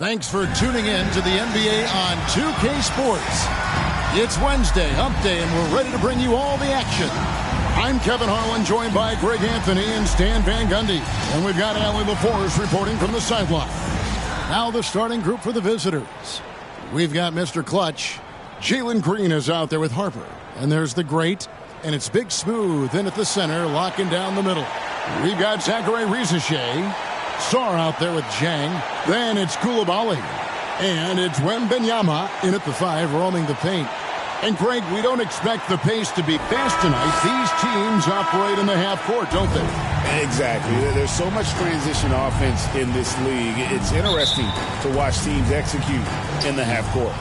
Thanks for tuning in to the NBA on 2K Sports. It's Wednesday, hump day, and we're ready to bring you all the action. I'm Kevin Harlan, joined by Greg Anthony and Stan Van Gundy. And we've got Allie LaForce reporting from the sideline. Now the starting group for the visitors. We've got Mr. Clutch. Jalen Green is out there with Harper. And there's the great, and it's Big Smooth in at the center, locking down the middle. We've got Zachary Rizachet. Sarr out there with Jang. Then it's Koulibaly. And it's Wembanyama in at the 5, roaming the paint. And, Greg, we don't expect the pace to be fast tonight. These teams operate in the half court, don't they? Exactly. There's so much transition offense in this league. It's interesting to watch teams execute in the half court.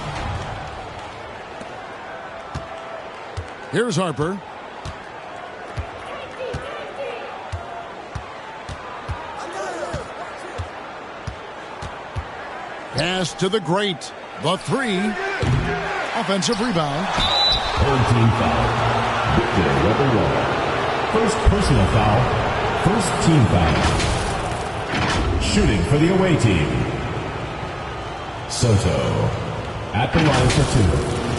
Here's Harper. Pass to the great. The 3. Offensive rebound. Third team foul. Victor Wembanyama. First personal foul. First team foul. Shooting for the away team. Soto at the line for 2.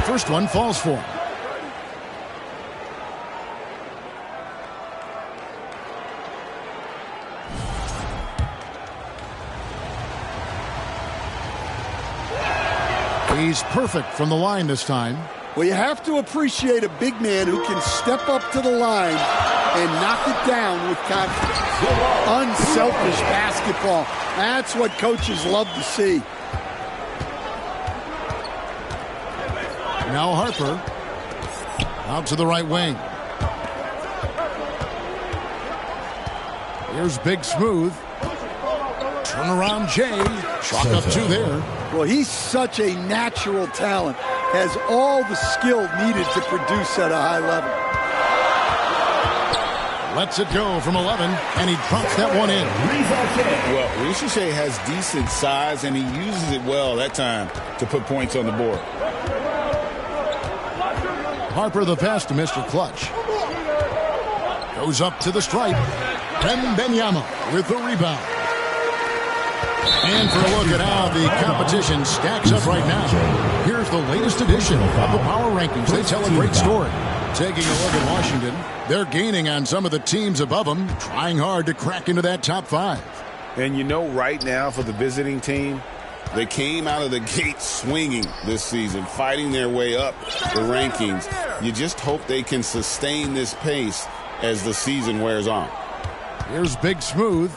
First one falls for him. He's perfect from the line this time. Well, you have to appreciate a big man who can step up to the line and knock it down with confidence. Unselfish basketball. That's what coaches love to see. Now Harper. Out to the right wing. Here's Big Smooth. Turnaround Jay. Chalk up 2 there. Well, he's such a natural talent. Has all the skill needed to produce at a high level. Lets it go from 11, and he drops that one in. Well, Rizachet has decent size, and he uses it well that time to put points on the board. Harper the pass to Mr. Clutch. Goes up to the stripe. Wembanyama with the rebound. And for a look at how the competition stacks up right now. Here's the latest edition of the Power Rankings. They tell a great story. Taking a look at Washington, they're gaining on some of the teams above them, trying hard to crack into that top 5. And you know, right now for the visiting team, they came out of the gate swinging this season, fighting their way up the rankings. You just hope they can sustain this pace as the season wears on. Here's Big Smooth.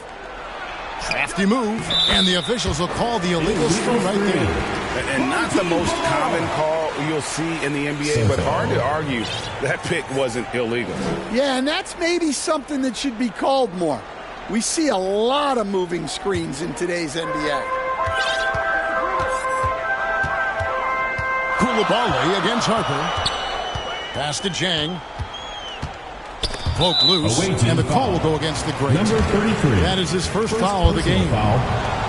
Crafty move, and the officials will call the illegal screen right there. And not the most common call you'll see in the NBA, but hard to argue that pick wasn't illegal. Yeah, and that's maybe something that should be called more. We see a lot of moving screens in today's NBA. Koulibaly against Harper. Pass to Jang. Poke loose, and the call will go against the great. Number 33. That is his first foul of the game. Foul.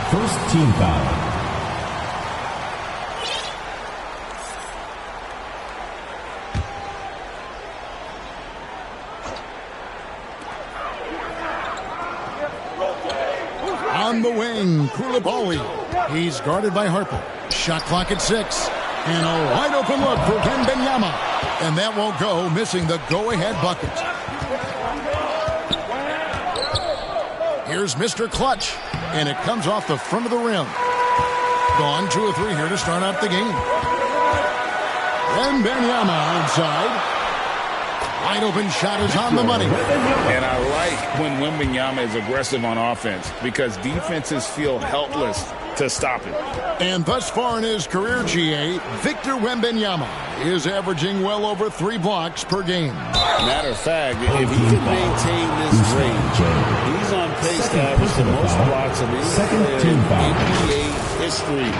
First team foul. On the wing, Koulibaly. He's guarded by Harper. Shot clock at 6. And a wide open look for Wembanyama. And that won't go, missing the go-ahead bucket. Here's Mr. Clutch. And it comes off the front of the rim. Gone 2 or 3 here to start out the game. Wembanyama inside. Wide open shot is on the money. And I like when Wembanyama is aggressive on offense because defenses feel helpless to stop him. And thus far in his career, GA, Victor Wembanyama is averaging well over 3 blocks per game. Matter of fact, if he can maintain this range, he's on pace to average the most blocks of any player in NBA history,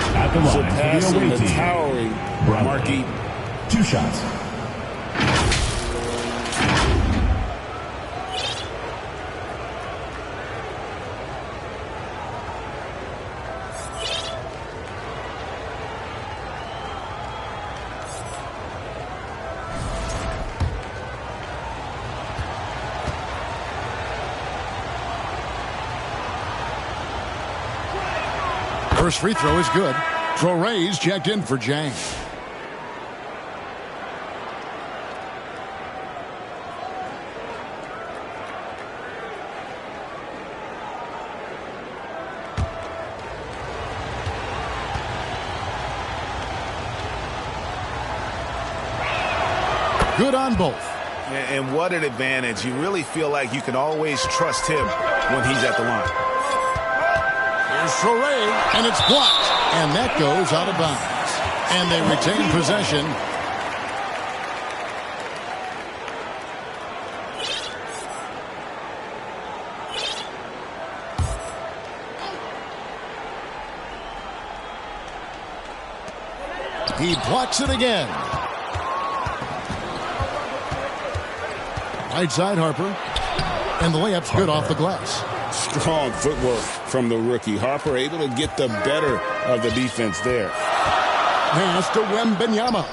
surpassing the towering Mark Eaton. 2 shots. First free throw is good. Traore's checked in for Jang. Good on both. And what an advantage. You really feel like you can always trust him when he's at the line. Here's Traore, and it's blocked. And that goes out of bounds. And they retain possession. He blocks it again. Right side, Harper. And the layup's good off the glass. Strong footwork from the rookie. Harper able to get the better of the defense there. Pass to Wembanyama.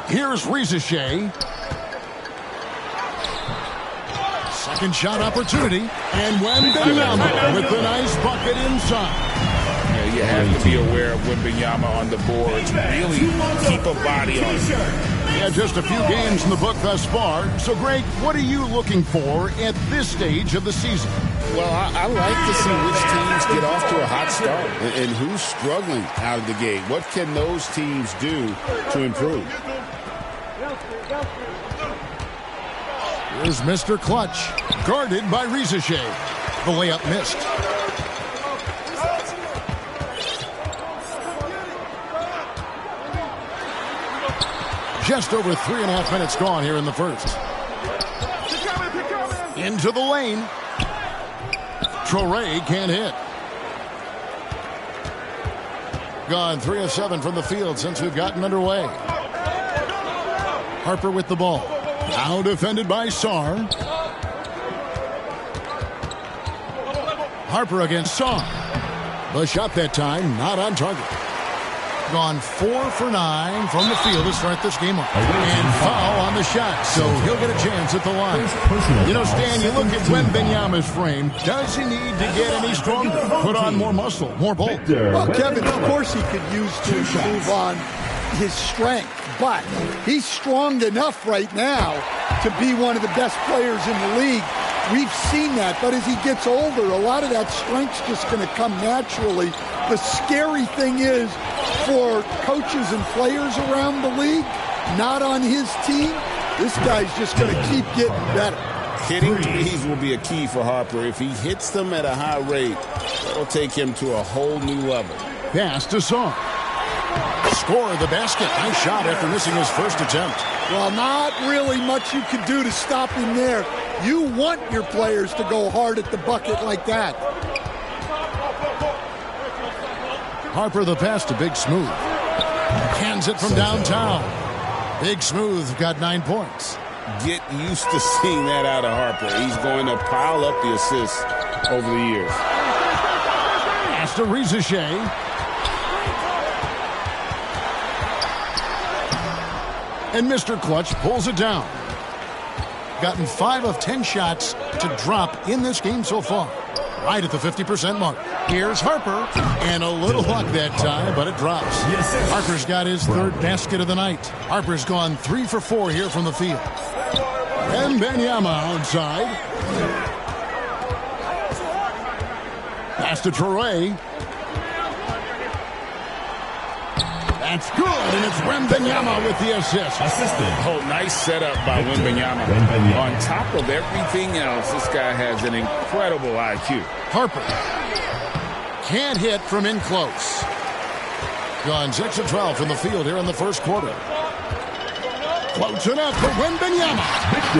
Here's Rizachet. Second shot opportunity. And Wembanyama with the nice bucket inside. You have to be aware of Wembanyama on the boards. Really keep a body on him. Yeah, just a few games in the book thus far. So, Greg, what are you looking for at this stage of the season? Well, I like to see which teams get off to a hot start and who's struggling out of the gate. What can those teams do to improve? Here's Mr. Clutch, guarded by Rizachet. The layup missed. Just over 3.5 minutes gone here in the first. Into the lane. Traore can't hit. Gone 3 of 7 from the field since we've gotten underway. Harper with the ball. Now defended by Sarr. Harper against Sarr. The shot that time not on target. Gone 4 for 9 from the field to start this game off. And foul on the shot, so he'll get a chance at the line. You know, Stan, you look at Wembanyama's frame. Does he need to get any stronger? Put on more muscle, more bulk? Well, Kevin, of course he could use to improve on his strength, but he's strong enough right now to be one of the best players in the league. We've seen that, but as he gets older, a lot of that strength's just going to come naturally. The scary thing is, for coaches and players around the league, not on his team, this guy's just going to keep getting better. Hitting threes will be a key for Harper. If he hits them at a high rate, that'll take him to a whole new level. Pass to Sarr. Score the basket. Nice shot after missing his first attempt. Well, not really much you can do to stop him there. You want your players to go hard at the bucket like that. Harper the pass to Big Smooth. Hands it from downtown. Big Smooth got 9 points. Get used to seeing that out of Harper. He's going to pile up the assists over the years. Pass to Rizachet. And Mr. Clutch pulls it down. Gotten 5 of 10 shots to drop in this game so far. Right at the 50% mark. Here's Harper. And a little luck that time, but it drops. Harper's got his 3rd basket of the night. Harper's gone 3 for 4 here from the field. And Wembanyama outside. Pass to Traore. That's good, and it's Wembanyama with the assist. Oh, nice setup by Wembanyama. On top of everything else, this guy has an incredible IQ. Harper can't hit from in close. Gone 6 of 12 from the field here in the first quarter. Floats it up for Wembanyama.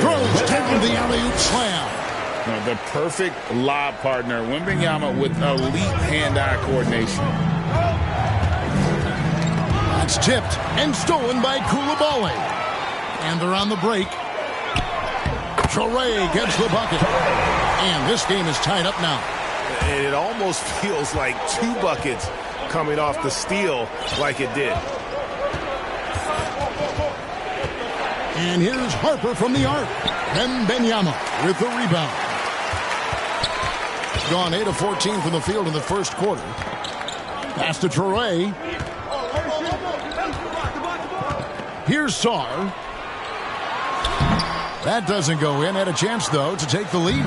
Throws down the alley-oop slam. Now, the perfect lob partner. Wembanyama with elite hand-eye coordination. It's tipped and stolen by Coulibaly. And they're on the break. Traore gets the bucket. And this game is tied up now. And it almost feels like 2 buckets coming off the steal like it did. And here's Harper from the arc. Wembanyama with the rebound. gone 8 of 14 from the field in the first quarter. Pass to Traore. Here's Sarr. That doesn't go in. Had a chance, though, to take the lead.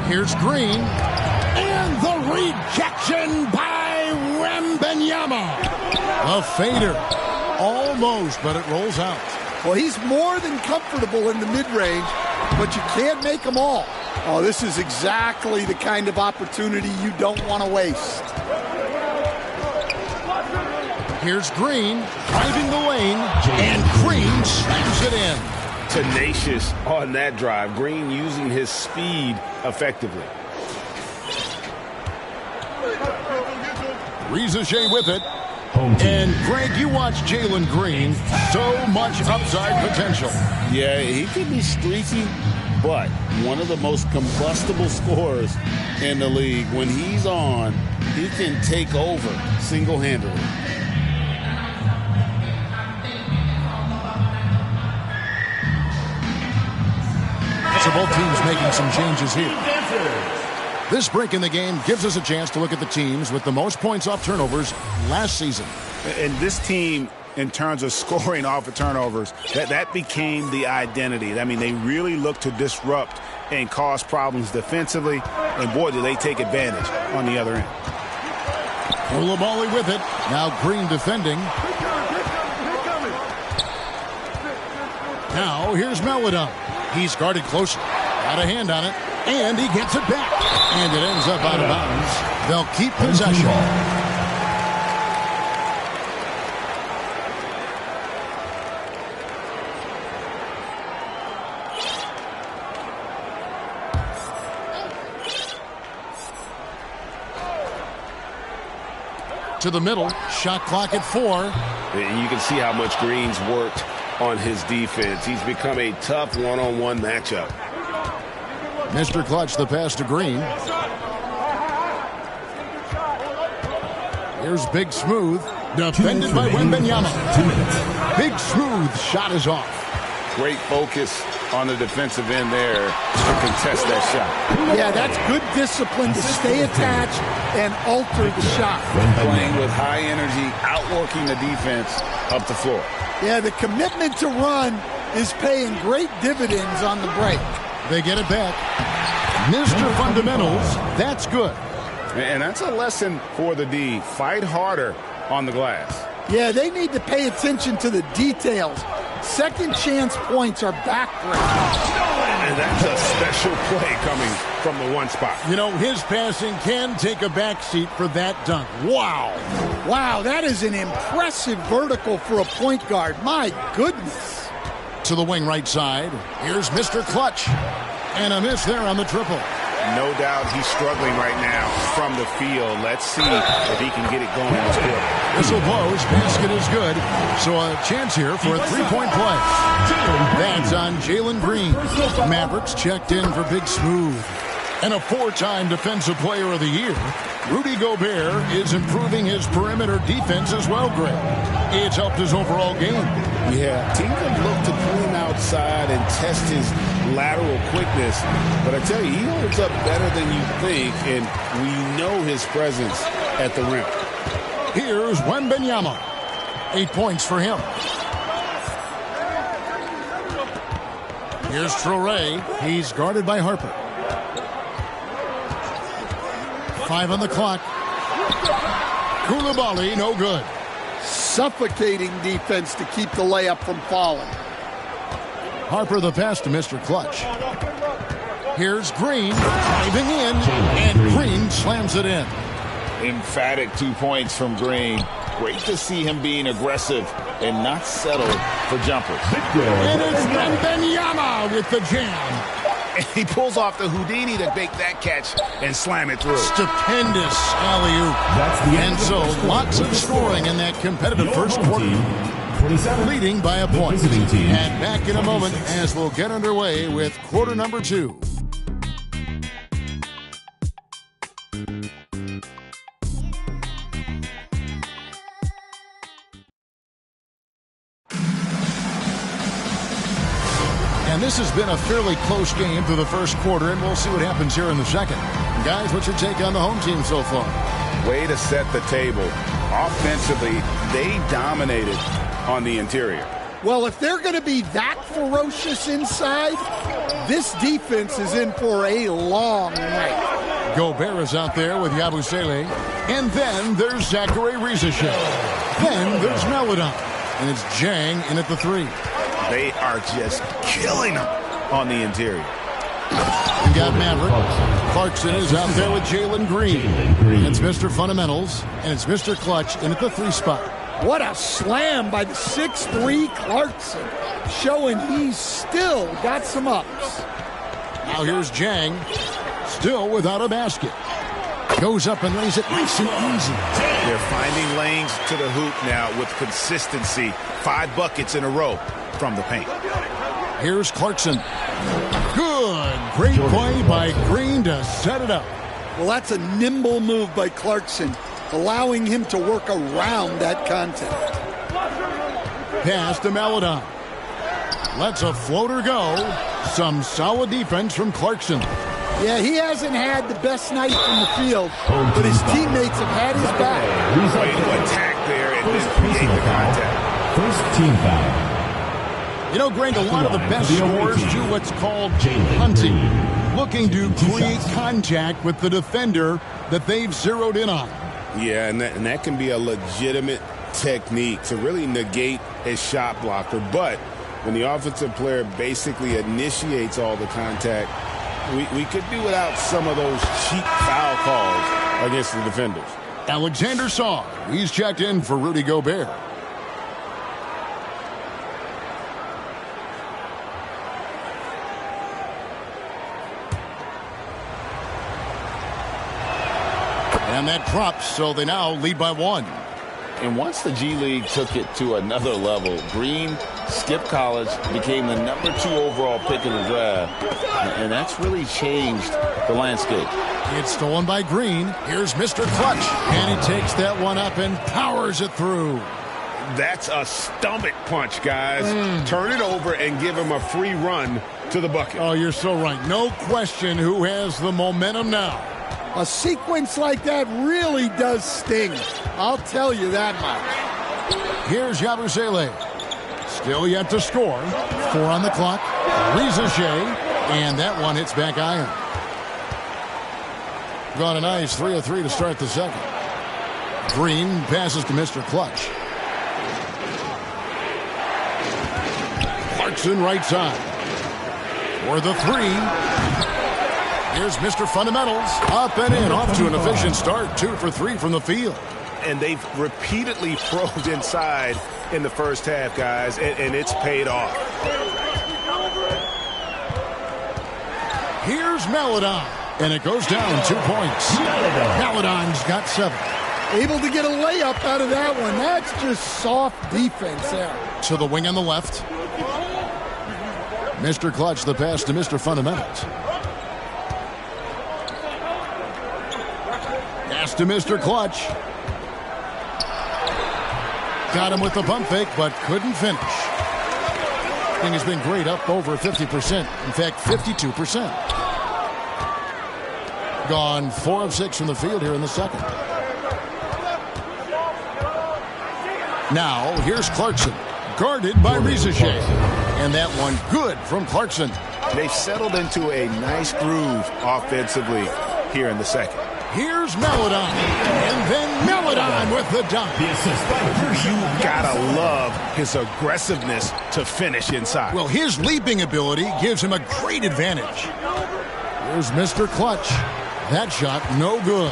Here's Green. And the rejection by Wembanyama. A fader. Almost, but it rolls out. Well, he's more than comfortable in the mid-range, but you can't make them all. Oh, this is exactly the kind of opportunity you don't want to waste. Here's Green, driving the lane, and Green slams it in. Tenacious on that drive. Green using his speed effectively. Rizachet with it. And, Greg, you watch Jalen Green. So much upside potential. Yeah, he could be streaky, but one of the most combustible scorers in the league. When he's on, he can take over single-handedly. So both teams making some changes here. This break in the game gives us a chance to look at the teams with the most points off turnovers last season. And this team, in terms of scoring off of turnovers, that became the identity. I mean, they really look to disrupt and cause problems defensively. And, boy, do they take advantage on the other end. Koulibaly with it. Now Green defending. Now here's Melodon. He's guarded closer. Got a hand on it. And he gets it back. And it ends up out of bounds. They'll keep possession. To the middle. Shot clock at 4. And you can see how much Green's worked on his defense. He's become a tough one-on-one matchup. Mr. Clutch, the pass to Green. Here's Big Smooth. Defended by Wembanyama. Big Smooth shot is off. Great focus on the defensive end there to contest that shot. Yeah, that's good discipline to stay attached and alter the shot. Playing with high energy, outworking the defense up the floor. Yeah, the commitment to run is paying great dividends on the break. They get it back. Mr. Fundamentals, that's good. And that's a lesson for the D. Fight harder on the glass. Yeah, they need to pay attention to the details. Second chance points are backbreaking. And that's a special play coming from the one spot. You know, his passing can take a backseat for that dunk. Wow. Wow, that is an impressive vertical for a point guard. My goodness. To the wing right side. Here's Mr. Clutch. And a miss there on the triple. No doubt he's struggling right now from the field. Let's see if he can get it going in this quarter. Whistle blows. Basket is good. So a chance here for a three-point play. That's on Jalen Green. Mavericks checked in for Big Smooth. And a 4-time Defensive Player of the Year, Rudy Gobert is improving his perimeter defense as well, Greg. It's helped his overall game. Yeah, teams have looked to pull him outside and test his lateral quickness. But I tell you, he holds up better than you think, and we know his presence at the rim. Here's Wembanyama. 8 points for him. Here's Traore. He's guarded by Harper. 5 on the clock. Koulibaly, no good. Suffocating defense to keep the layup from falling. Harper the pass to Mr. Clutch. Here's Green driving in, and Green slams it in. Emphatic 2 points from Green. Great to see him being aggressive and not settle for jumpers. And it's Wembanyama with the jam. He pulls off the Houdini to make that catch and slam it through. Stupendous alley-oop. And so lots of scoring in that competitive first quarter. Leading by a point. And back in a moment as we'll get underway with quarter number 2. this has been a fairly close game through the first quarter, and we'll see what happens here in the second. Guys, what's your take on the home team so far? Way to set the table. Offensively, they dominated on the interior. Well, if they're going to be that ferocious inside, this defense is in for a long night. Gobert is out there with Yabusele. And then there's Zachary Rizashe. Then there's Melodon. And it's Jang in at the 3. They are just killing them on the interior. We got Maverick. Clarkson is out there with Jalen Green. It's Mr. Fundamentals. And it's Mr. Clutch in at the 3 spot. What a slam by the 6'3" Clarkson, showing he's still got some ups. Now here's Jang, still without a basket. Goes up and lays it nice and easy. They're finding lanes to the hoop now with consistency. 5 buckets in a row from the paint. Here's Clarkson. Good. Great play by Green to set it up. Well, that's a nimble move by Clarkson, allowing him to work around that contact. Pass to Melodon. Lets a floater go. Some solid defense from Clarkson. Yeah, he hasn't had the best night from the field, but his teammates have had his back. Way to attack there and then create the contact. First team foul. You know, Greg, a lot of the best scorers do what's called hunting, looking to create contact with the defender that they've zeroed in on. Yeah, and that can be a legitimate technique to really negate a shot blocker. But when the offensive player basically initiates all the contact, we could do without some of those cheap foul calls against the defenders. Alexander Song, he's checked in for Rudy Gobert. And that drops, so they now lead by 1. And once the G League took it to another level, Green skipped college, became the #2 overall pick in the draft, and that's really changed the landscape. It's stolen by Green. Here's Mr. Clutch, and he takes that one up and powers it through. That's a stomach punch, guys. Turn it over and give him a free run to the bucket. Oh, you're so right. No question who has the momentum now. A sequence like that really does sting. I'll tell you that much. Here's Yabusele. Still yet to score. 4 on the clock. Rizashe. And that one hits back iron. Got a nice 3 of 3 to start the second. Green passes to Mr. Clutch. Clarkson right side. For the 3. Here's Mr. Fundamentals. Up and in. Off to an efficient start. 2 for 3 from the field. And they've repeatedly probed inside in the first half, guys, and it's paid off. Here's Melodon. And it goes down 2 points. Melodon's got 7. Able to get a layup out of that one. That's just soft defense there. To the wing on the left. Mr. Clutch, the pass to Mr. Fundamentals. Pass to Mr. Clutch. Got him with the pump fake, but couldn't finish. I think he's been great, up over 50%. In fact, 52%. Gone 4 of 6 from the field here in the second. Now, here's Clarkson, guarded by Rizashe. And that one good from Clarkson. They've settled into a nice groove offensively here in the second. Here's Melodon. And then Melodon with the dunk. You gotta love his aggressiveness to finish inside. Well, his leaping ability gives him a great advantage. Here's Mr. Clutch. That shot, no good.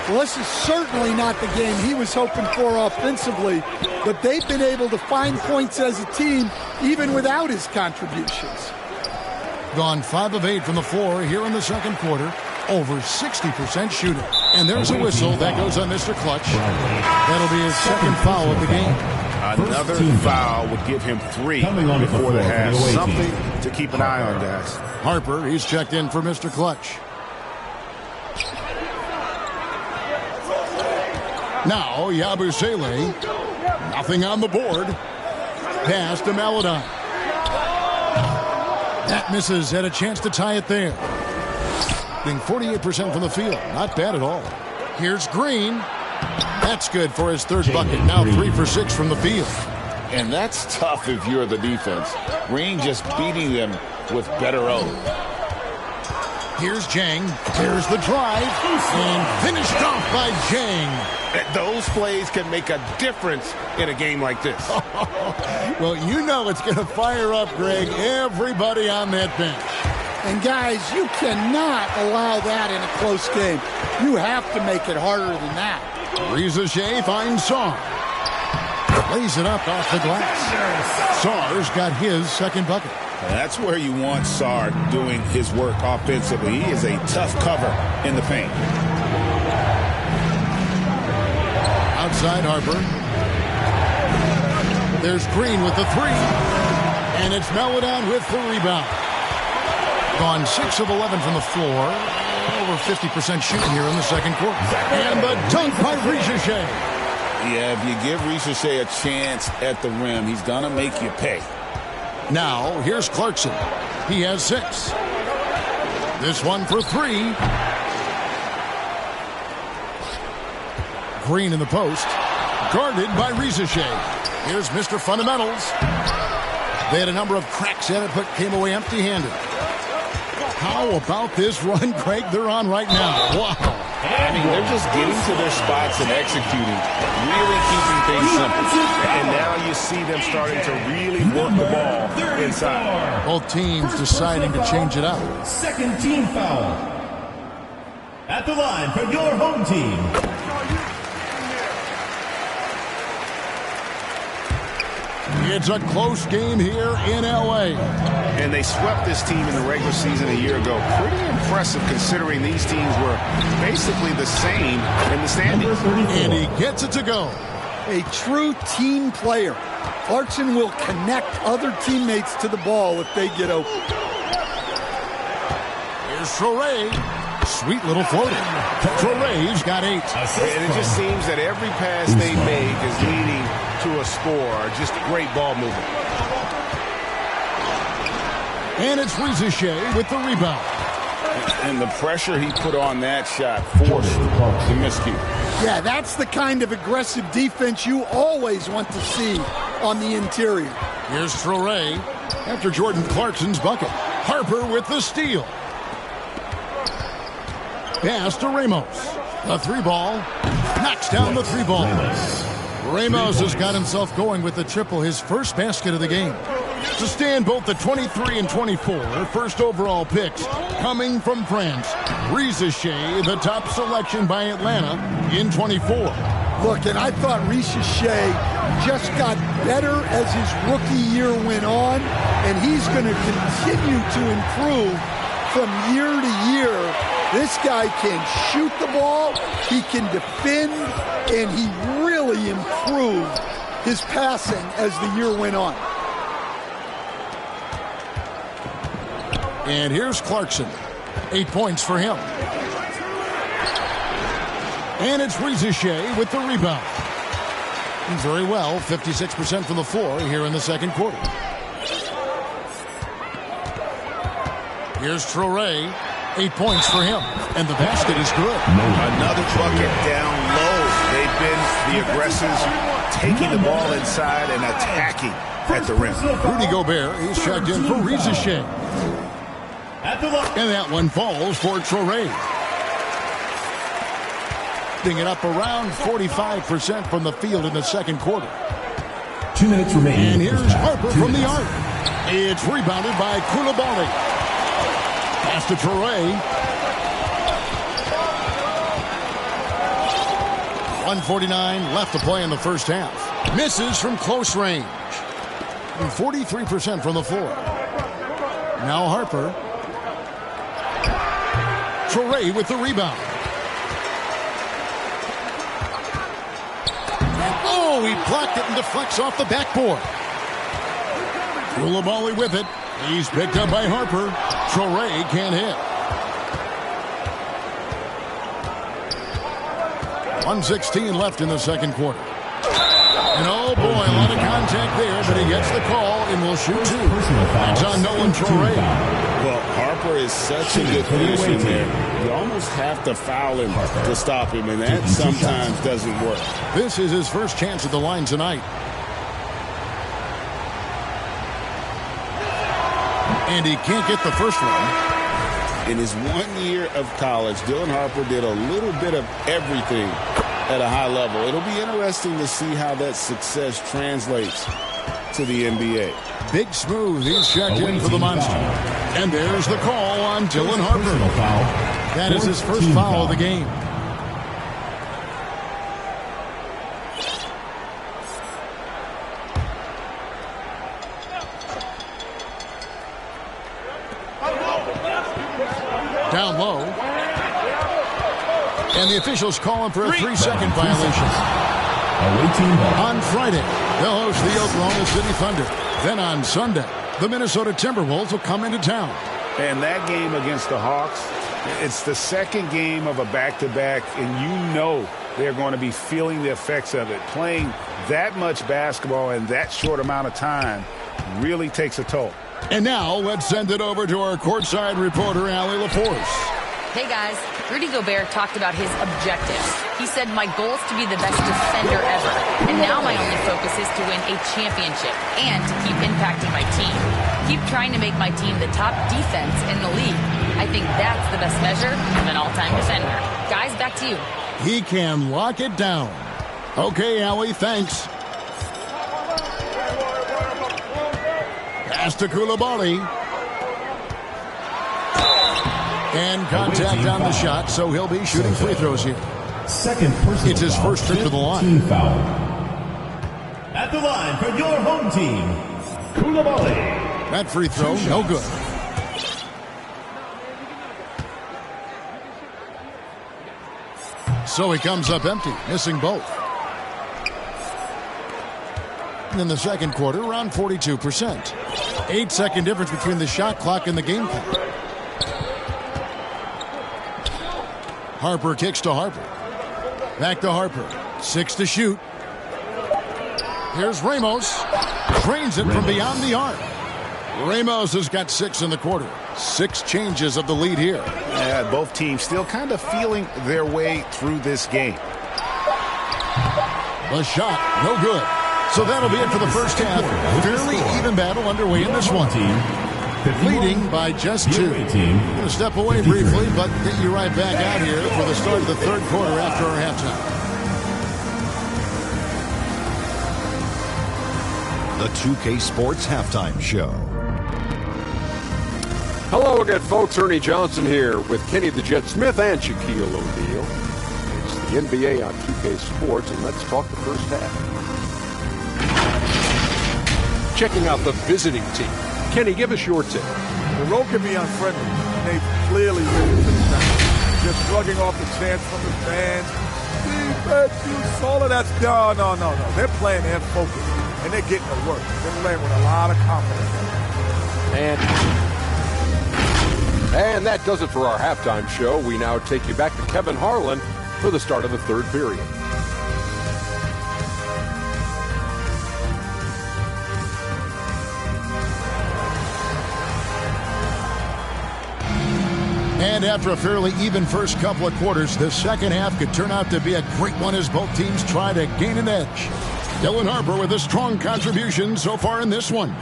Well, this is certainly not the game he was hoping for offensively, but they've been able to find points as a team even without his contributions. Gone 5 of 8 from the floor here in the second quarter. Over 60% shooting. And there's a whistle. That goes on Mr. Clutch. That'll be his second foul of the game. Another foul would give him 3 before the half. Something to keep an eye on, guys. Harper, he's checked in for Mr. Clutch. Now, Yabusele. Nothing on the board. Pass to Melodon. That misses. Had a chance to tie it there. Being 48% from the field. Not bad at all. Here's Green. That's good for his third bucket. Now 3 for 6 from the field. And that's tough if you're the defense. Green just beating them with better O. Here's Jang. There's the drive. And finished off by Jang. Those plays can make a difference in a game like this. Well, you know it's going to fire up, Greg, everybody on that bench. And, guys, you cannot allow that in a close game. You have to make it harder than that. Reza Shea finds Saar. Lays it up off the glass. Saar's got his second bucket. That's where you want Saar doing his work offensively. He is a tough cover in the paint. Outside Harper. There's Green with the 3. And it's Mellodown with the rebound. Gone 6 of 11 from the floor. Over 50% shooting here in the second quarter. And the dunk by Reza Shea. Yeah, if you give Reza Shea a chance at the rim, he's going to make you pay. Now, here's Clarkson. He has 6. This one for 3. Green in the post. Guarded by Reza Shea. Here's Mr. Fundamentals. They had a number of cracks at it, but came away empty-handed. How about this run, Craig, they're on right now? Wow. I mean, they're just getting to their spots and executing, really keeping things simple. And now you see them starting to really work the ball inside. Both teams deciding to change it up. Second team foul. At the line for your home team. It's a close game here in L.A. And they swept this team in the regular season a year ago. Pretty impressive considering these teams were basically the same in the standings. And he gets it to go. A true team player. Clarkson will connect other teammates to the ball if they get open. Here's Traoré. Sweet little floater. Traoré's got 8. And it just seems that every pass they make is leading to a score. Just great ball movement. And it's Reza Shea with the rebound. And the pressure he put on that shot forced the miscue. Yeah, that's the kind of aggressive defense you always want to see on the interior. Here's Traoré after Jordan Clarkson's bucket. Harper with the steal. Pass to Ramos. The 3-ball. Knocks down the 3-ball. Ramos has got himself going with the triple, his first basket of the game. To stand both the 23 and 24 first overall picks coming from France. Reza Shea, the top selection by Atlanta in 24. Look, and I thought Reza Shea just got better as his rookie year went on, and he's going to continue to improve from year to year. This guy can shoot the ball, he can defend, and he really improved his passing as the year went on. And here's Clarkson. 8 points for him. And it's Reza Shea with the rebound. Very well, 56% from the floor here in the second quarter. Here's Traoré. 8 points for him. And the basket is good. Another bucket down low. They've been the aggressors, taking the ball inside and attacking at the rim. Rudy Gobert is checked in for Reza Shea. And that one falls for Traoré. Picking it up around 45% from the field in the second quarter. 2 minutes remaining. And here's Harper from the arc. It's rebounded by Koulibaly. Pass to Traoré. 1:49 left to play in the first half. Misses from close range. 43% from the floor. Now Harper. Traoré with the rebound. Oh, he blocked it and deflects off the backboard. Koulibaly with it. He's picked up by Harper. Traoré can't hit. 1:16 left in the second quarter. And oh boy, a lot of contact contact there, but he gets the call and will shoot two. That's on Nolan Torrey. Well, Harper is such a good finisher there. You almost have to foul him to stop him, and that sometimes doesn't work. This is his first chance at the line tonight. And he can't get the first one. In his 1 year of college, Dylan Harper did a little bit of everything at a high level. It'll be interesting to see how that success translates to the NBA. Big Smooth, he's checked in for the Monster. And there's the call on Dylan Harper. That is his first foul of the game. Down low. And the officials call him for a 3-second violation. On Friday, they'll host the Oklahoma City Thunder. Then on Sunday, the Minnesota Timberwolves will come into town. And that game against the Hawks, it's the second game of a back-to-back, and you know they're going to be feeling the effects of it. Playing that much basketball in that short amount of time really takes a toll. And now, let's send it over to our courtside reporter, Allie LaForce. Hey, guys. Rudy Gobert talked about his objectives. He said, my goal is to be the best defender ever. And now my only focus is to win a championship and to keep impacting my team. Keep trying to make my team the top defense in the league. I think that's the best measure of an all-time defender. Guys, back to you. He can lock it down. Okay, Allie, thanks. Pass to Coulibaly. And contact on the shot, so he'll be shooting free throws here. Second personal It's his first trip to the line. Team foul. At the line for your home team, Coulibaly. That free throw, no good. So he comes up empty, missing both. In the second quarter, around 42%. 8-second difference between the shot clock and the game clock. Harper kicks to Harper. Back to Harper. 6 to shoot. Here's Ramos. Drains it from beyond the arc. Ramos has got 6 in the quarter. 6 changes of the lead here. Yeah, both teams still kind of feeling their way through this game. The shot, no good. So that'll be it for the first half. Fairly even battle underway in this one. Leading by just 2. We're going to step away briefly, but get you right back out here for the start of the third quarter after our halftime. The 2K Sports Halftime Show. Hello again, folks. Ernie Johnson here with Kenny the Jet Smith and Shaquille O'Neal. It's the NBA on 2K Sports, and let's talk the first half. Checking out the visiting team. Kenny, give us your tip. The role can be unfriendly. They've clearly risen to the challenge. Just shrugging off the chants from the fans. Defense, you saw it. That's no. They're playing and focused, and they're getting to work. They're playing with a lot of confidence. And that does it for our halftime show. We now take you back to Kevin Harlan for the start of the third period. And after a fairly even first couple of quarters, the second half could turn out to be a great one as both teams try to gain an edge. Dylan Harper with a strong contribution so far in this one.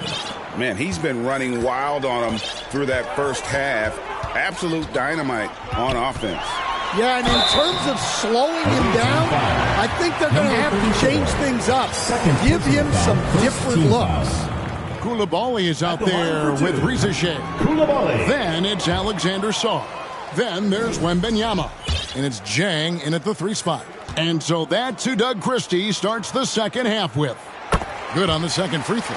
Man, he's been running wild on them through that first half. Absolute dynamite on offense. Yeah, and in terms of slowing him down, I think they're going to have to change things up. Give him some different looks. Coulibaly is out there with Rizashe. Then it's Alexander Saw. Then there's Wembanyama. And it's Jang in at the 3 spot. And so that's who Doug Christie starts the second half with. Good on the second free throw.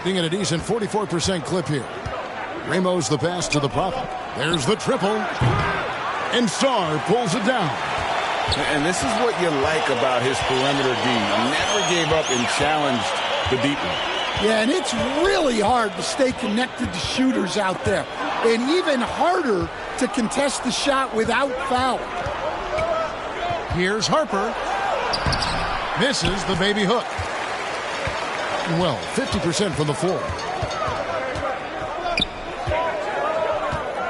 Being at a decent 44% clip here. Ramos the pass to the Prophet. There's the triple. And Sarr pulls it down. And this is what you like about his perimeter D. Never gave up and challenged the deep one. Yeah, and it's really hard to stay connected to shooters out there. And even harder to contest the shot without foul. Here's Harper. Misses the baby hook. Well, 50% from the floor.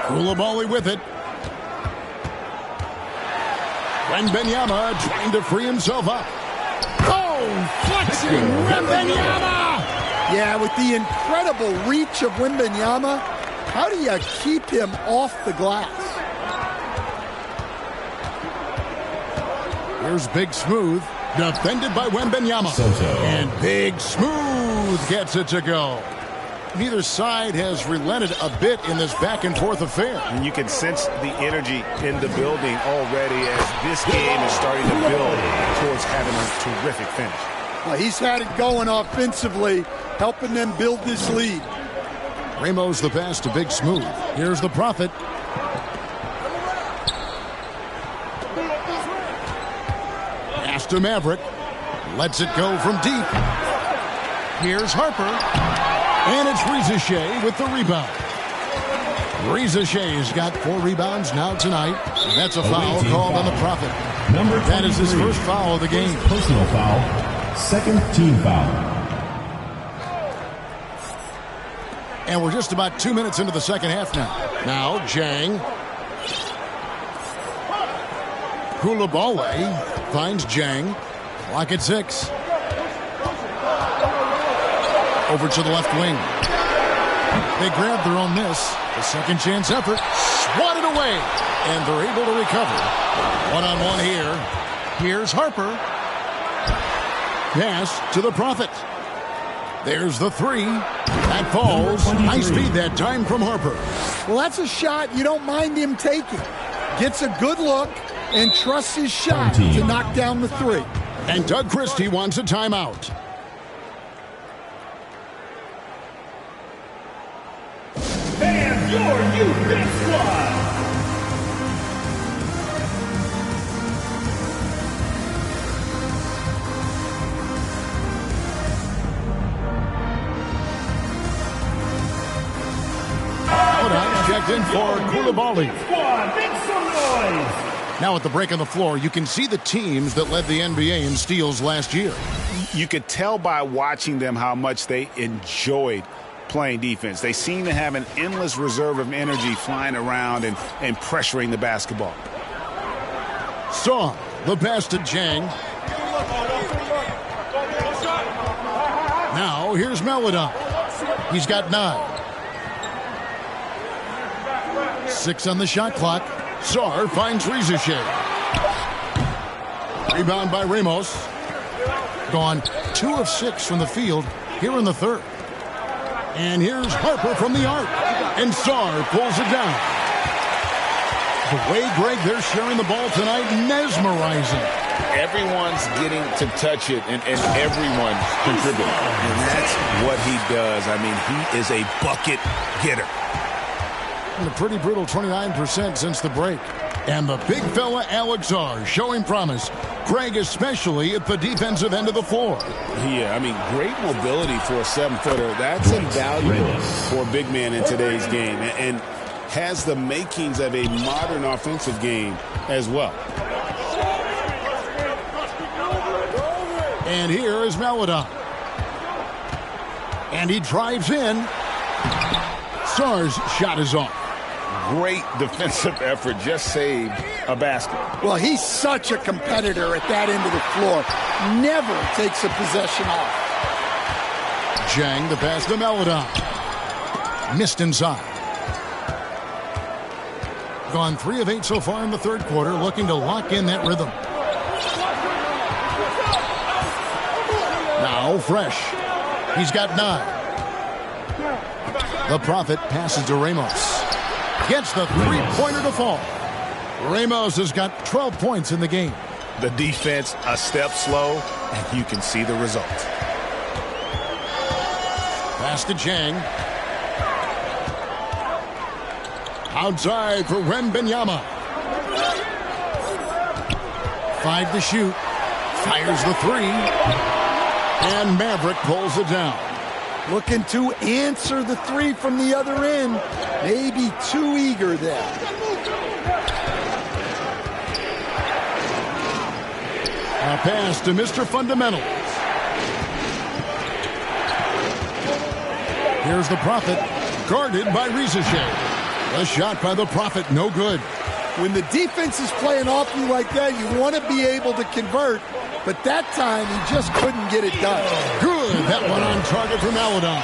Koulibaly with it. Wembanyama trying to free himself up. Oh, flexing Wembanyama! Yeah, with the incredible reach of Wembanyama, how do you keep him off the glass? Here's Big Smooth, defended by Wembanyama. And Big Smooth gets it to go. Neither side has relented a bit in this back-and-forth affair. And you can sense the energy in the building already as this game is starting to build towards having a terrific finish. Well, he's had it going offensively, helping them build this lead. Ramos the pass to Big Smooth. Here's the Prophet. Pass to Maverick. Lets it go from deep. Here's Harper. And it's Rizichet with the rebound. Rizichet's got 4 rebounds now tonight. That's a foul called on the Prophet. That is his first foul of the game. Personal foul. Second team foul. And we're just about 2 minutes into the second half now. Now, Jang. Koulibaly finds Jang. Clock at 6. Over to the left wing. They grab their own miss. A second chance effort. Swatted away. And they're able to recover. One-on-one here. Here's Harper. Pass to the Prophet. There's the 3. That falls. Nice speed that time from Harper. Well, that's a shot you don't mind him taking. Gets a good look and trusts his shot to knock down the 3. And Doug Christie wants a timeout. And your youth big squad. Checked in for Koulibaly. Make some noise. Now at the break on the floor, you can see the teams that led the NBA in steals last year. You could tell by watching them how much they enjoyed playing defense. They seem to have an endless reserve of energy flying around and pressuring the basketball. Saw the pass to Jang. Now here's Melodon. He's got 9. 6 on the shot clock. Saar finds Rizichet. Rebound by Ramos. Gone 2 of 6 from the field here in the third. And here's Harper from the arc. And Saar pulls it down. The way, Greg, they're sharing the ball tonight, mesmerizing. Everyone's getting to touch it, and everyone's contributing. And that's what he does. I mean, he is a bucket getter. And a pretty brutal 29% since the break. And the big fella, Alex Saar, showing promise. Greg, especially at the defensive end of the floor. Yeah, I mean, great mobility for a 7-footer. That's invaluable for a big man in today's game. And has the makings of a modern offensive game as well. And here is Melodon. And he drives in. Saar's shot is off. Great defensive effort, just saved a basket. Well, he's such a competitor at that end of the floor. Never takes a possession off. Jang, the pass to Melodon. Missed inside. Gone 3 of 8 so far in the third quarter, looking to lock in that rhythm. Now Fresh. He's got 9. The Prophet passes to Ramos. Gets the 3-pointer to fall. Ramos has got 12 points in the game. The defense a step slow, and you can see the result. Pass to Jang. Outside for Wembanyama. 5 to shoot. Fires the 3. And Maverick pulls it down. Looking to answer the 3 from the other end. Maybe too eager there. A pass to Mr. Fundamentals. Here's the Prophet, guarded by Rizasheh. A shot by the Prophet, no good. When the defense is playing off you like that, you want to be able to convert. But that time, he just couldn't get it done. Good. That one on target from Maladon.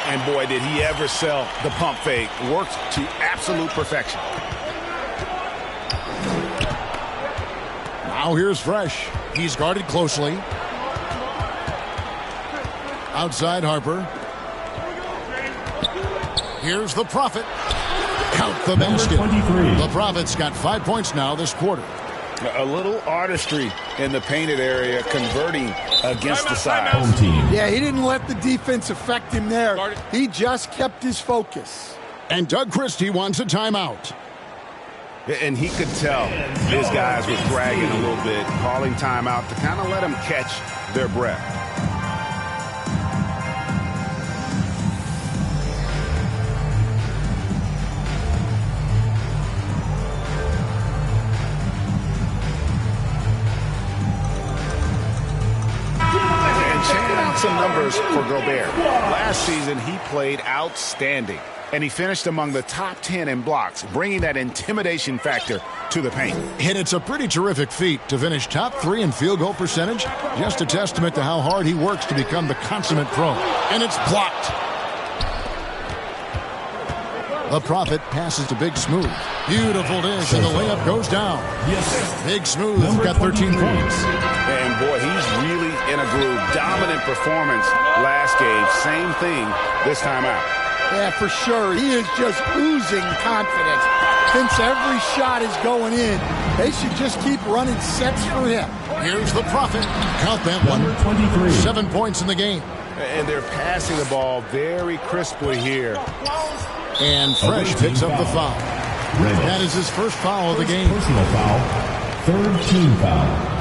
And boy, did he ever sell the pump fake. Worked to absolute perfection. Now here's Fresh. He's guarded closely. Outside Harper. Here's the Prophet. Count the basket. 23. The Prophet's got 5 points now this quarter. A little artistry in the painted area, converting against the side. Home team. Yeah, he didn't let the defense affect him there. He just kept his focus. And Doug Christie wants a timeout. And he could tell his guys were dragging a little bit, calling timeout to kind of let them catch their breath. And checking out some numbers for Gobert. Last season, he played outstanding. And he finished among the top 10 in blocks, bringing that intimidation factor to the paint. And it's a pretty terrific feat to finish top 3 in field goal percentage. Just a testament to how hard he works to become the consummate pro. And it's blocked. The Prophet passes to Big Smooth. Beautiful dish, and the layup goes down. Yes. Big Smooth got 13 points. And boy, he's really in a groove. Dominant performance last game. Same thing this time out. Yeah, for sure. He is just oozing confidence. Thinks every shot is going in. They should just keep running sets for him. Here's the Prophet. Count that one. Number 23. 7 points in the game. And they're passing the ball very crisply here. And Fresh picks up the foul. That is his first foul of the game. Personal foul. Third team foul.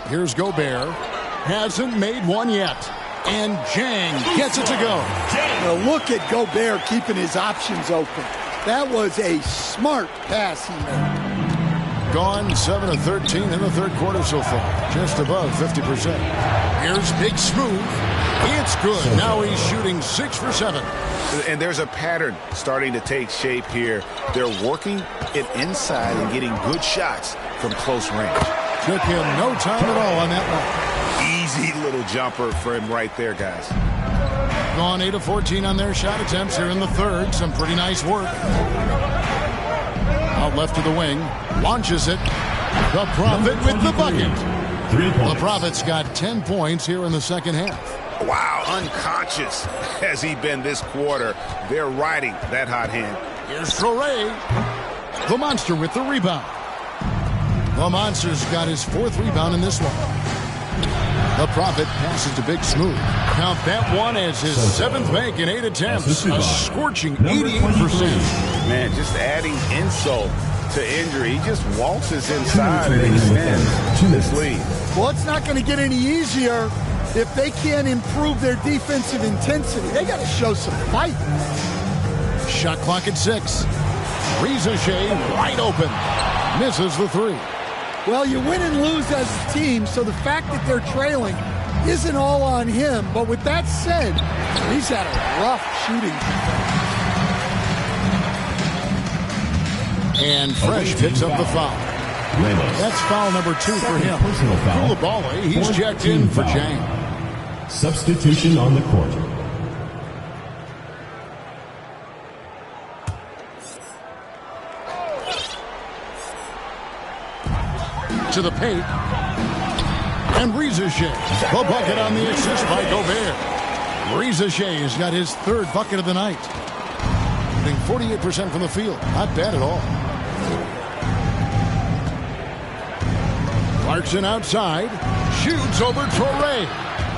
Here's Gobert. Hasn't made one yet. And Jang gets it to go. Well, look at Gobert keeping his options open. That was a smart pass he made. Gone 7 of 13 in the third quarter so far. Just above 50%. Here's Big Smooth. It's good. Now he's shooting 6 for 7. And there's a pattern starting to take shape here. They're working it inside and getting good shots from close range. Took him no time at all on that one. Easy little jumper for him right there, guys. Gone 8 of 14 on their shot attempts here in the third. Some pretty nice work. Out left to the wing. Launches it. The Prophet with the bucket. 3 points. The Prophet's got 10 points here in the second half. Wow, unconscious has he been this quarter. They're riding that hot hand. Here's Traoré. The Monster with the rebound. The Monster's got his 4th rebound in this one. The Prophet passes to Big Smooth. Count that one as his 7th make in 8 attempts. A scorching 88%. Man, just adding insult to injury. He just waltzes inside and extends this lead. Well, it's not going to get any easier if they can't improve their defensive intensity. They got to show some fight. Shot clock at 6. Rizasheh wide open. Misses the 3. Well, you win and lose as a team, so the fact that they're trailing isn't all on him. But with that said, he's had a rough shooting. And Fresh picks up the foul. That's foul number 2 for him. Personal foul. Koulibaly, he's checked in for Jang. Substitution on the court. To the paint. And Rizasheh. The bucket on the assist by Gobert. Rizasheh has got his 3rd bucket of the night. Shooting 48% from the field. Not bad at all. Clarkson outside. Shoots over Traoré.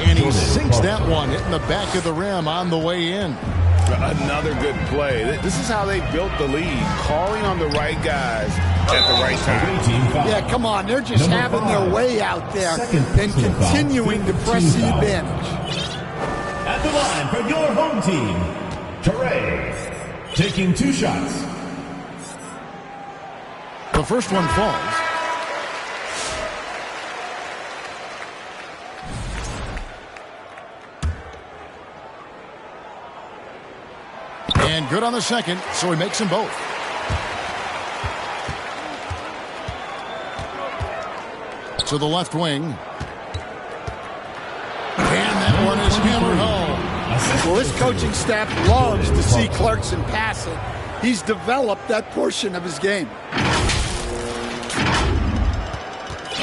And he sinks that one, hitting the back of the rim on the way in. Another good play. This is how they built the lead, calling on the right guys at the right time. Yeah, come on. They're just having their way out there and continuing to press the advantage. At the line for your home team, taking 2 shots. The first one falls. And good on the second, so he makes them both. To the left wing. And that one is hammered home. Well, this coaching staff loves to see Clarkson pass it. He's developed that portion of his game.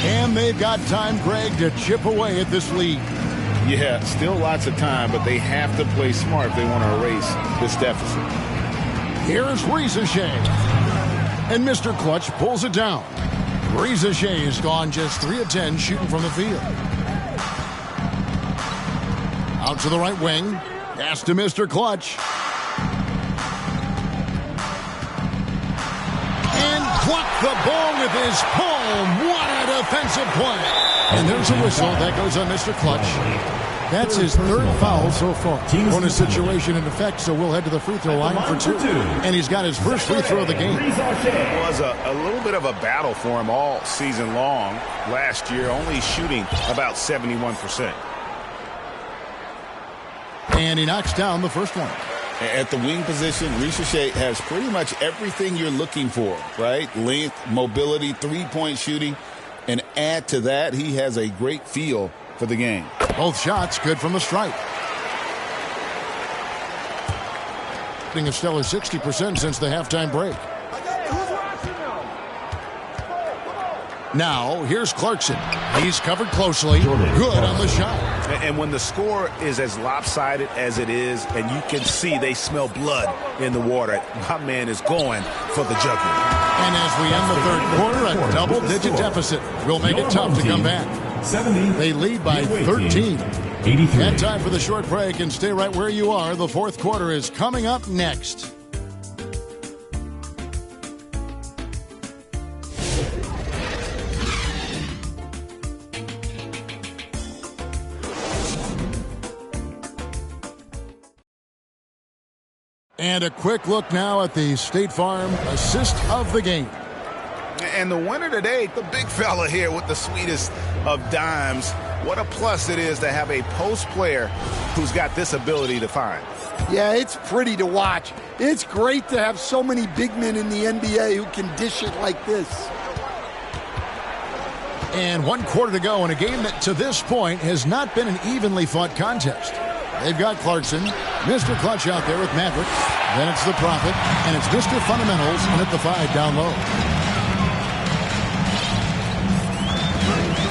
And they've got time, Greg, to chip away at this lead. Yeah, still lots of time, but they have to play smart if they want to erase this deficit. Here's Rizachet. And Mr. Clutch pulls it down. Rizachet has gone just 3 of 10 shooting from the field. Out to the right wing. Pass to Mr. Clutch. And plucked the ball with his palm. What a defensive play. And there's a whistle. That goes on Mr. Clutch. That's his 3rd foul so far. Bonus situation in effect, so we'll head to the free throw line for 2. And he's got his first free throw of the game. It was a little bit of a battle for him all season long. Last year, only shooting about 71%. And he knocks down the first one. At the wing position, Rizachet has pretty much everything you're looking for, right? Length, mobility, three-point shooting. And add to that, he has a great feel for the game. Both shots good from the stripe. A stellar 60% since the halftime break. Now, here's Clarkson. He's covered closely. Good on the shot. And when the score is as lopsided as it is, and you can see they smell blood in the water, my man is going for the jugular. And as we end the 3rd quarter, a double-digit deficit will make it tough to come back. They lead by 13. And time for the short break, and stay right where you are. The 4th quarter is coming up next. And a quick look now at the State Farm assist of the game. And the winner today, the big fella here with the sweetest of dimes. What a plus it is to have a post player who's got this ability to find. Yeah, it's pretty to watch. It's great to have so many big men in the NBA who can dish it like this. And 1 quarter to go in a game that to this point has not been an evenly fought contest. They've got Clarkson, Mr. Clutch out there with Maverick. Then it's the Prophet, and it's Mr. Fundamentals, and at the 5 down low.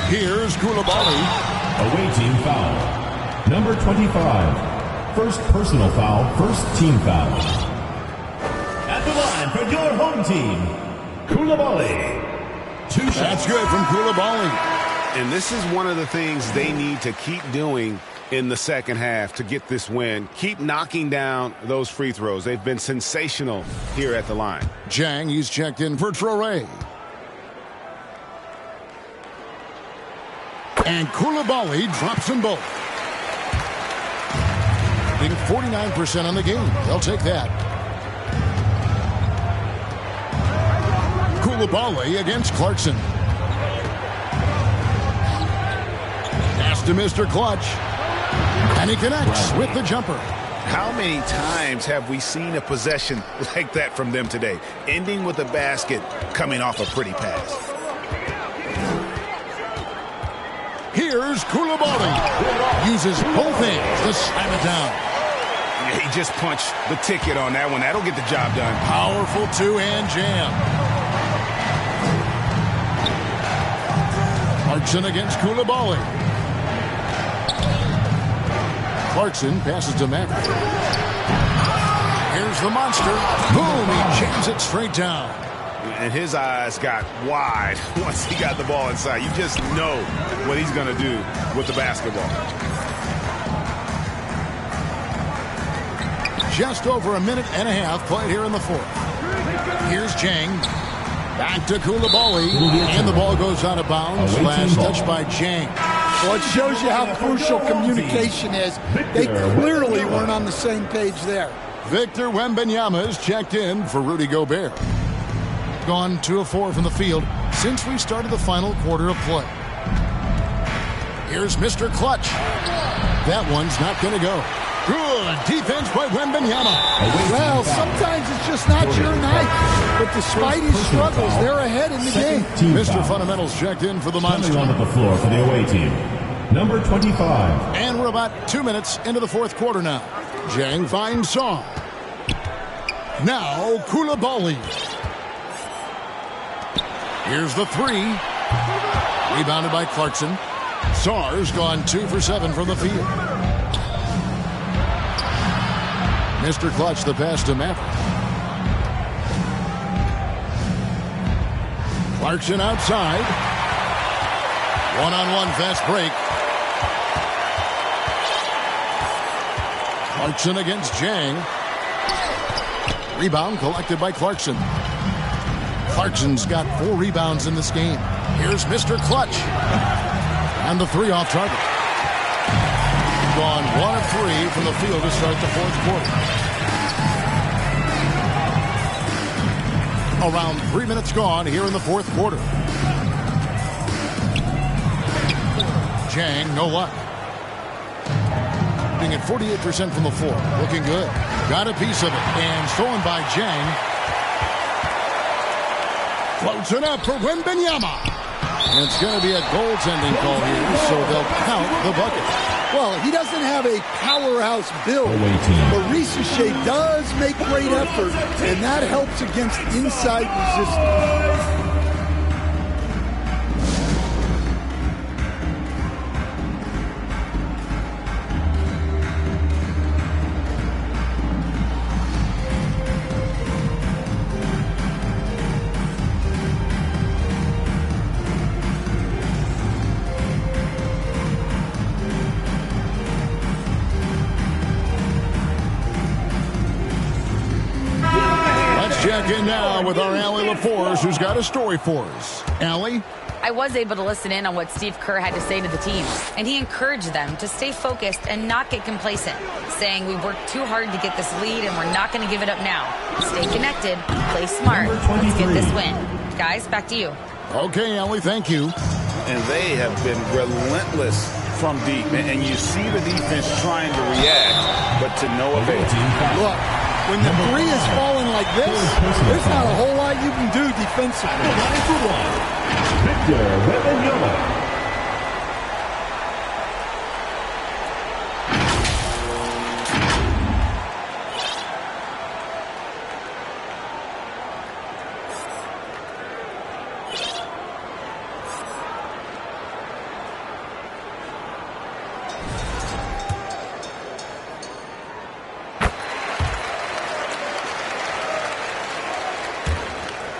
Here's Koulibaly. Away team foul. Number 25. First personal foul, first team foul. At the line for your home team, Koulibaly. 2 shots. That's good from Koulibaly. And this is one of the things they need to keep doing in the second half to get this win. Keep knocking down those free throws. They've been sensational here at the line. Jang, he's checked in for Traoré. And Koulibaly drops them both. Being 49% on the game. They'll take that. Koulibaly against Clarkson. Pass to Mr. Clutch. And he connects with the jumper. How many times have we seen a possession like that from them today? Ending with a basket, coming off a pretty pass. Here's Koulibaly. Uses both hands to slam it down. Yeah, he just punched the ticket on that one. That'll get the job done. Powerful 2-hand jam. Clarkson against Koulibaly. Clarkson passes to Maverick. Here's the monster. Boom, he jams it straight down. And his eyes got wide once he got the ball inside. You just know what he's going to do with the basketball. Just over a minute and a half played here in the 4th. Here's Jang. Back to Koulibaly. And the ball goes out of bounds. Last touch by Jang. Well, it shows you how crucial communication is. They clearly weren't on the same page there. Victor Wembanyama is checked in for Rudy Gobert. Gone 2 of 4 from the field since we started the final quarter of play. Here's Mr. Clutch. That one's not going to go. Good defense by Wembanyama. Well, sometimes it's just not your night. But despite his struggles, they're ahead in the game. Mr. Fundamentals checked in for the Monster. Coming onto the floor for the away team, number 25. And we're about 2 minutes into the fourth quarter now. Jang finds Song. Now Koulibaly. Here's the three. Rebounded by Clarkson. Sarr's gone 2 for 7 from the field. Mr. Clutch, the pass to Maverick. Clarkson outside. One-on-one fast break. Clarkson against Jang. Rebound collected by Clarkson. Clarkson's got 4 rebounds in this game. Here's Mr. Clutch. And the 3 off target. Gone 1 of 3 from the field to start the fourth quarter. Around 3 minutes gone here in the fourth quarter. Jang, no luck. Shooting at 48% from the floor. Looking good. Got a piece of it. And stolen by Jang. Floats it up for Wembanyama. And it's going to be a goaltending call here, so they'll count the bucket. Well, he doesn't have a powerhouse build, but Ricochet does make great effort, and that helps against inside resistance. Check in now with our Allie LaForce, who's got a story for us. Allie? I was able to listen in on what Steve Kerr had to say to the team, and he encouraged them to stay focused and not get complacent, saying we worked too hard to get this lead and we're not going to give it up now. Stay connected, play smart, let's get this win. Guys, back to you. Okay, Allie, thank you. And they have been relentless from deep, and you see the defense trying to react, but to no avail. Look. When the three is falling like this, there's not a whole lot you can do defensively. Victor Wembanyama.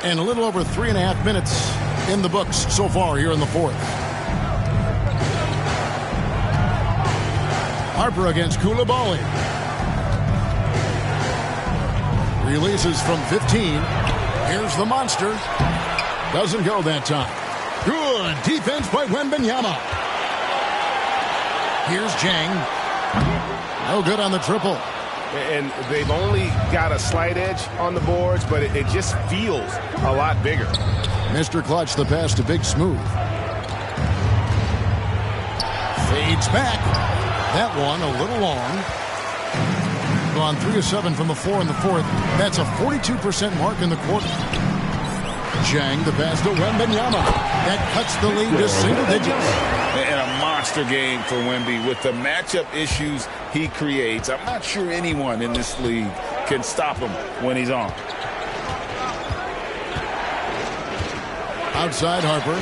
And a little over 3.5 minutes in the books so far here in the fourth. Harper against Koulibaly. Releases from 15. Here's the monster. Doesn't go that time. Good defense by Wembanyama. Here's Jang. No good on the triple. And they've only got a slight edge on the boards, but it just feels a lot bigger. Mr. Clutch, the pass to Big Smooth. Fades back. That one a little long. Gone 3 of 7 from the floor in the fourth. That's a 42% mark in the quarter. Jang, the pass to Wembanyama. That cuts the lead to single digits. And a monster game for Wemby with the matchup issues he creates. I'm not sure anyone in this league can stop him when he's on. Outside Harper.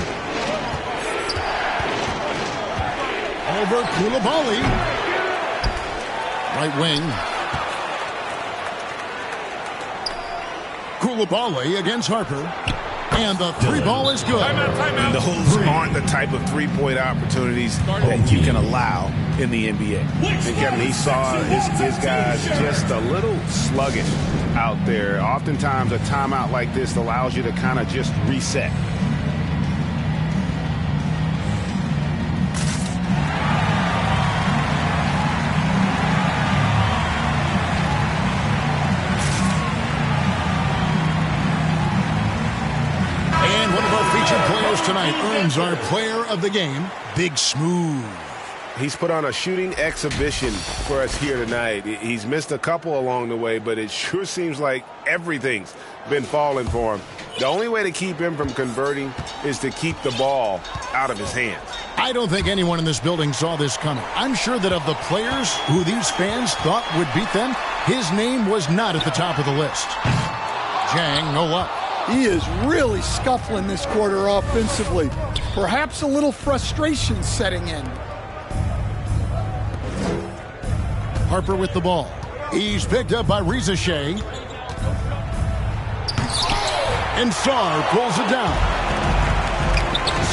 Over Koulibaly. Right wing. Koulibaly against Harper. And the 3 ball is good. And those aren't the type of 3-point opportunities that you can allow in the NBA. And Kevin, he saw his guys just a little sluggish out there. Oftentimes a timeout like this allows you to kind of just reset. featured players tonight earns our player of the game, Big Smooth. He's put on a shooting exhibition for us here tonight. He's missed a couple along the way, but it sure seems like everything's been falling for him. The only way to keep him from converting is to keep the ball out of his hands. I don't think anyone in this building saw this coming. I'm sure that of the players who these fans thought would beat them, his name was not at the top of the list. Jang, no luck. He is really scuffling this quarter offensively. Perhaps a little frustration setting in. Harper with the ball. He's picked up by Reza Shea. And Sarr pulls it down.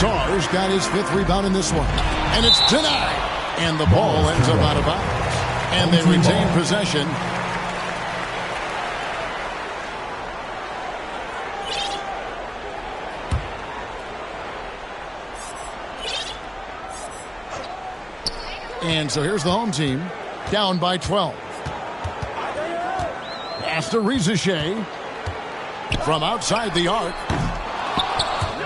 Sarr's got his 5th rebound in this one. And it's denied. And the ball ends up out of bounds. And they retain possession. And so here's the home team, down by 12. Pass to Reza Shea. From outside the arc.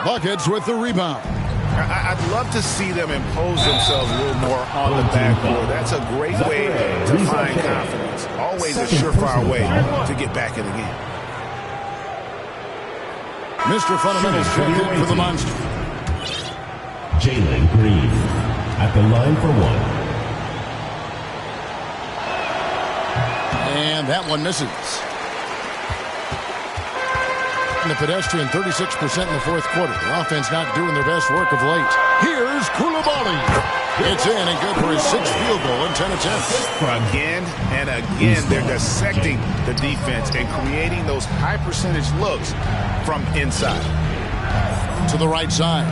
Buckets with the rebound. I'd love to see them impose themselves a little more on the backboard. That's a great way to find confidence. Always a surefire way to get back in the game. Mr. Fundamentals checked in for the Monster. Jalen Green at the line for 1. And that one misses. The pedestrian 36% in the 4th quarter. The offense not doing their best work of late. Here's Koulibaly. It's in and good for his 6th field goal in 10 attempts. Again and again, they're dissecting the defense and creating those high percentage looks from inside. To the right side.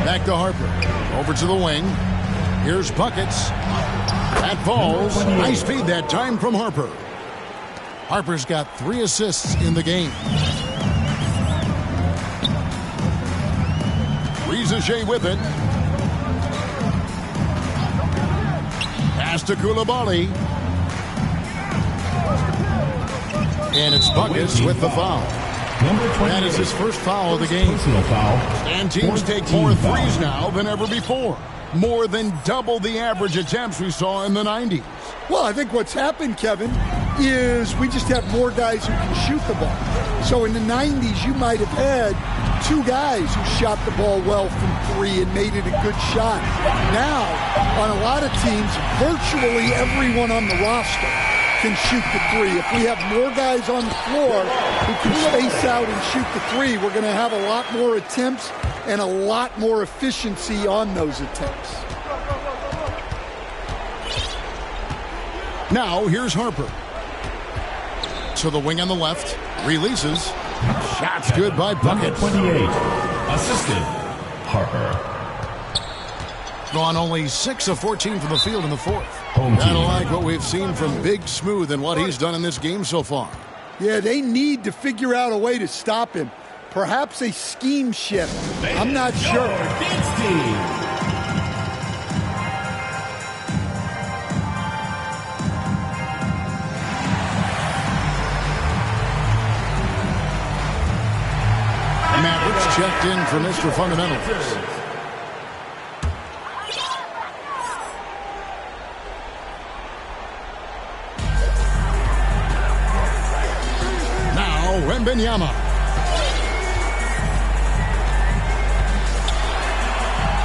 Back to Harper. Over to the wing. Here's Buckets. That falls. High speed that time from Harper. Harper's got 3 assists in the game. Reza Shea with it. Pass to Koulibaly. And it's Buckets with the foul. That is his first foul of the game. And teams take more threes now than ever before. More than double the average attempts we saw in the 90s. Well, I think what's happened, Kevin, is we just have more guys who can shoot the ball. So in the 90s, you might have had 2 guys who shot the ball well from 3 and made it a good shot. Now, on a lot of teams, virtually everyone on the roster can shoot the 3. If we have more guys on the floor who can space out and shoot the 3, we're going to have a lot more attempts and a lot more efficiency on those attempts. Now, here's Harper. To the wing on the left. Releases. Shots good by Buckets. 28. Assisted. Harper. Gone only 6 of 14 from the field in the 4th. Home Kind team. of like what we've seen from Big Smooth and what he's done in this game so far. Yeah, they need to figure out a way to stop him. Perhaps a scheme shift. I'm not sure. Mavericks checked in for Mr. Fundamentals. Now, Wembanyama.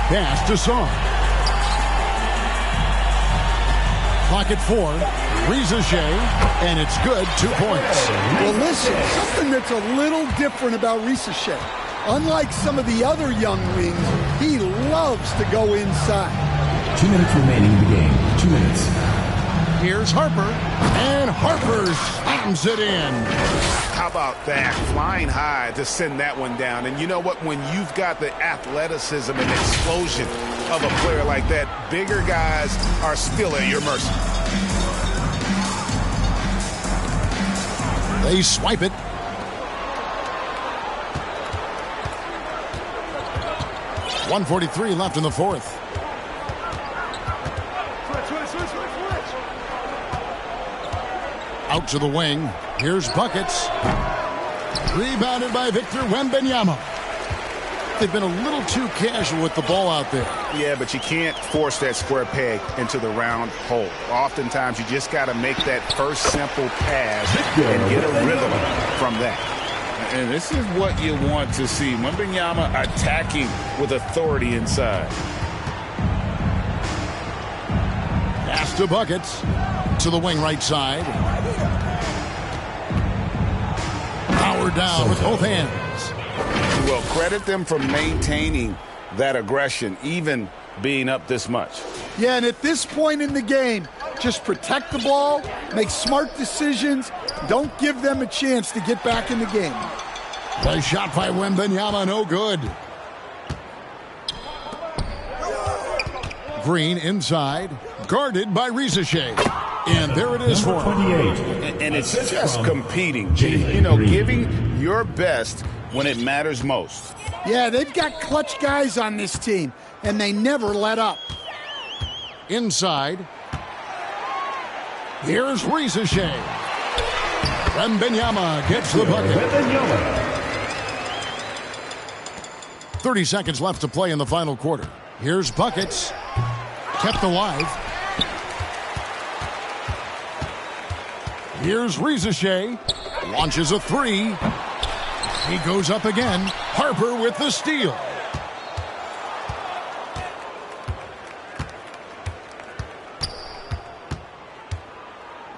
Pass to Sarr. Clock at 4. Reza Shea, and it's good. 2 points. Well, listen, something that's a little different about Reza Shea. Unlike some of the other young wings, he loves to go inside. 2 minutes remaining in the game. 2 minutes. Here's Harper, and Harper slams it in. How about that? Flying high to send that one down. And you know what? When you've got the athleticism and explosion of a player like that, bigger guys are still at your mercy. They swipe it. .143 left in the 4th. Out to the wing. Here's Buckets. Rebounded by Victor Wembanyama. they've been a little too casual with the ball out there. Yeah, but you can't force that square peg into the round hole. Oftentimes, you just got to make that first simple pass and get a rhythm from that. And this is what you want to see. Wembanyama attacking with authority inside. Pass to Buckets. To the wing right side. Power down with both hands. Well, credit them for maintaining that aggression, even being up this much. Yeah, and at this point in the game, just protect the ball, make smart decisions, don't give them a chance to get back in the game. The shot by Wembanyama, no good. Green inside, guarded by Rizeshe. And there it is for him. And it's just competing. You know, giving your best when it matters most. Yeah, they've got clutch guys on this team, and they never let up. Inside. Here's Rizeshe. Wembanyama gets the bucket. 30 seconds left to play in the final quarter. Here's Buckets. Kept alive. Here's Rizeshe. Launches a three. He goes up again. Harper with the steal.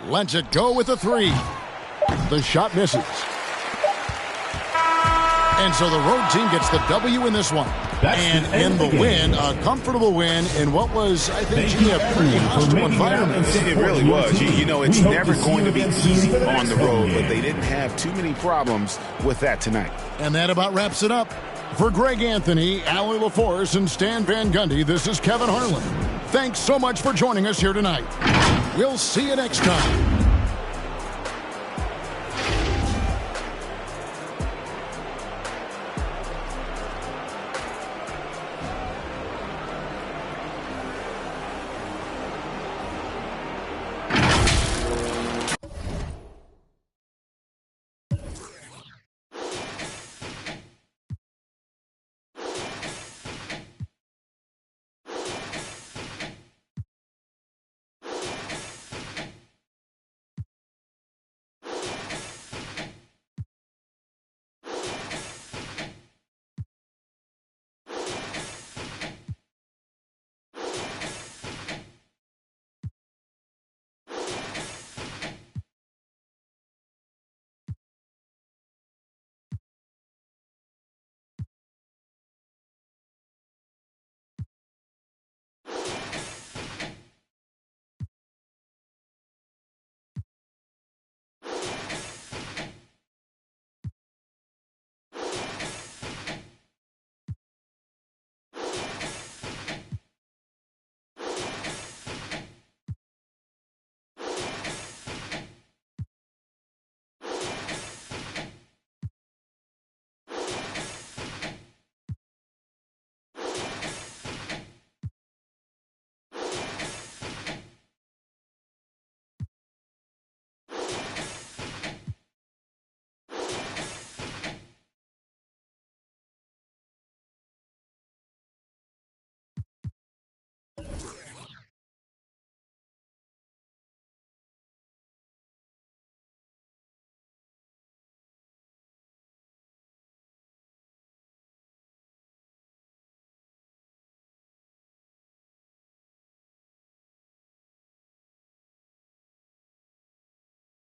Lets it go with a three. The shot misses. And so the road team gets the W in this one. And in the win, a comfortable win in what was, I think, a pretty hostile environment. It really was. You know, it's never going to be easy on the road, but they didn't have too many problems with that tonight. And that about wraps it up. For Greg Anthony, Allie LaForce, and Stan Van Gundy, this is Kevin Harlan. Thanks so much for joining us here tonight. We'll see you next time.